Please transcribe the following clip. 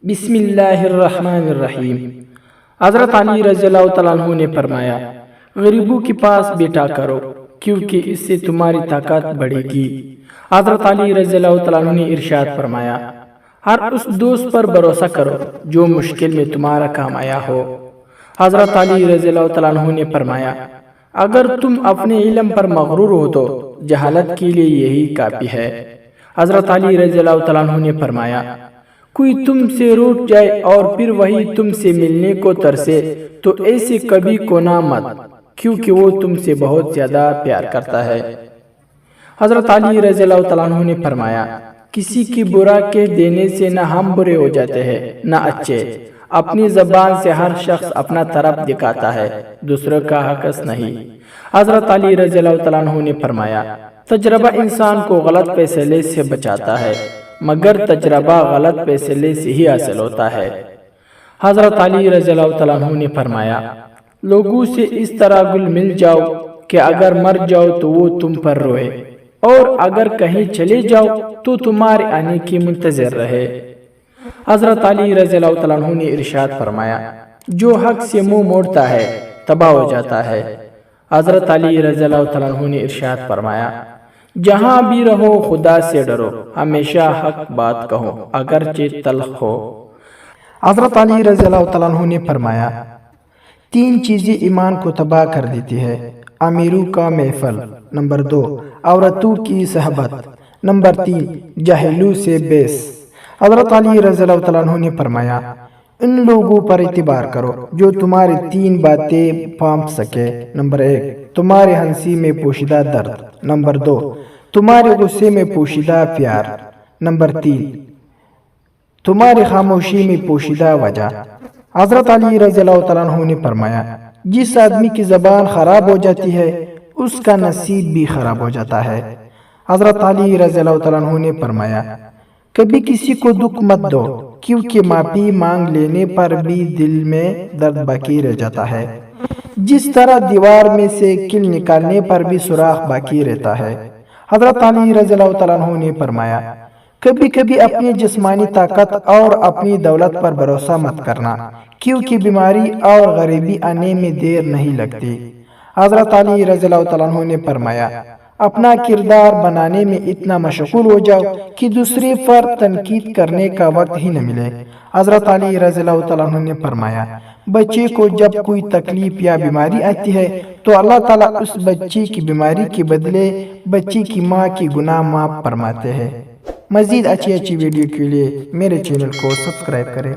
بسم اللہ الرحمن الرحیم۔ حضرت علی رضی اللہ تعالیٰ عنہ نے فرمایا، غریبوں کے پاس بیٹھا کرو کیونکہ اس سے تمہاری طاقت بڑھے گی۔ حضرت علی رضی اللہ تعالیٰ عنہ نے ارشاد فرمایا، ہر اس دوست پر بھروسہ کرو جو مشکل میں تمہارا کام آیا ہو۔ حضرت علی رضی اللہ تعالیٰ عنہ نے فرمایا، اگر تم اپنے علم پر مغرور ہو تو جہالت کے لیے یہی کافی ہے۔ حضرت علی رضی اللہ تعالیٰ عنہ نے فرمایا، کوئی تم سے روٹ جائے اور پھر وہی تم سے ملنے کو ترسے تو ایسے کبھی کو نہ مت، کیونکہ وہ تم سے بہت زیادہ پیار کرتا ہے۔ حضرت علی رضی اللہ تعالیٰ عنہ نے فرمایا، کسی کی برا کہہ دینے سے نہ ہم برے ہو جاتے ہیں نہ اچھے۔ اپنی زبان سے ہر شخص اپنا طرف دکھاتا ہے، دوسروں کا حق نہیں۔ حضرت علی رضی اللہ تعالیٰ عنہ نے فرمایا، تجربہ انسان کو غلط فیصلے سے بچاتا ہے، مگر تجربہ غلط فیصلے سے ہی حاصل ہوتا ہے۔ حضرت علی رضی اللہ تعالیٰ عنہ نے فرمایا، لوگوں سے اس طرح گل مل جاؤ کہ اگر مر جاؤ تو وہ تم پر روئے، اور اگر کہیں چلے جاؤ تو تمہارے آنے کی منتظر رہے۔ حضرت علی رضی اللہ تعالیٰ عنہ نے ارشاد فرمایا، جو حق سے منہ موڑتا ہے تباہ ہو جاتا ہے۔ حضرت علی رضی اللہ تعالیٰ عنہ نے ارشاد فرمایا، جہاں بھی رہو خدا سے ڈرو، ہمیشہ حق بات کہو اگرچہ تلخ ہو۔ حضرت علی رضی اللہ تعالیٰ عنہ نے فرمایا، تین چیزیں ایمان کو تباہ کر دیتی ہے، امیروں کا محفل، نمبر 2 عورتوں کی صحبت، نمبر 3 جاہلوں سے بیس۔ حضرت علی رضی اللہ تعالیٰ عنہ نے فرمایا، ان لوگوں پر اعتبار کرو جو تمہاری تین باتیں پھانپ سکے، نمبر 1 تمہارے ہنسی میں پوشیدہ درد، نمبر 2 تمہارے غصے میں پوشیدہ پیار، نمبر 3 تمہاری خاموشی میں پوشیدہ وجہ۔ حضرت علی رضی اللہ تعالیٰ عنہ نے فرمایا، جس آدمی کی زبان خراب ہو جاتی ہے اس کا نصیب بھی خراب ہو جاتا ہے۔ حضرت علی رضی اللہ تعالیٰ عنہ نے فرمایا، کبھی کسی کو دکھ مت دو کیونکہ معافی مانگ لینے پر بھی دل میں درد باقی رہ جاتا ہے، جس طرح دیوار میں سے کیل نکالنے پر بھی سوراخ باقی رہتا ہے۔ حضرت علی رضی اللہ تعالیٰ عنہ نے فرمایا، کبھی کبھی اپنی جسمانی طاقت اور اپنی دولت پر بھروسہ مت کرنا کیونکہ بیماری اور غریبی آنے میں دیر نہیں لگتی۔ حضرت علی رضی اللہ تعالیٰ عنہ نے فرمایا، اپنا کردار بنانے میں اتنا مشغول ہو جاؤ کہ دوسرے پر تنقید کرنے کا وقت ہی نہ ملے۔ حضرت علی رضی اللہ تعالیٰ عنہ نے فرمایا، بچے کو جب کوئی تکلیف یا بیماری آتی ہے تو اللہ تعالیٰ اس بچے کی بیماری کے بدلے بچے کی ماں کی گناہ معاف فرماتے ہیں۔ مزید اچھی ویڈیو کے لیے میرے چینل کو سبسکرائب کریں۔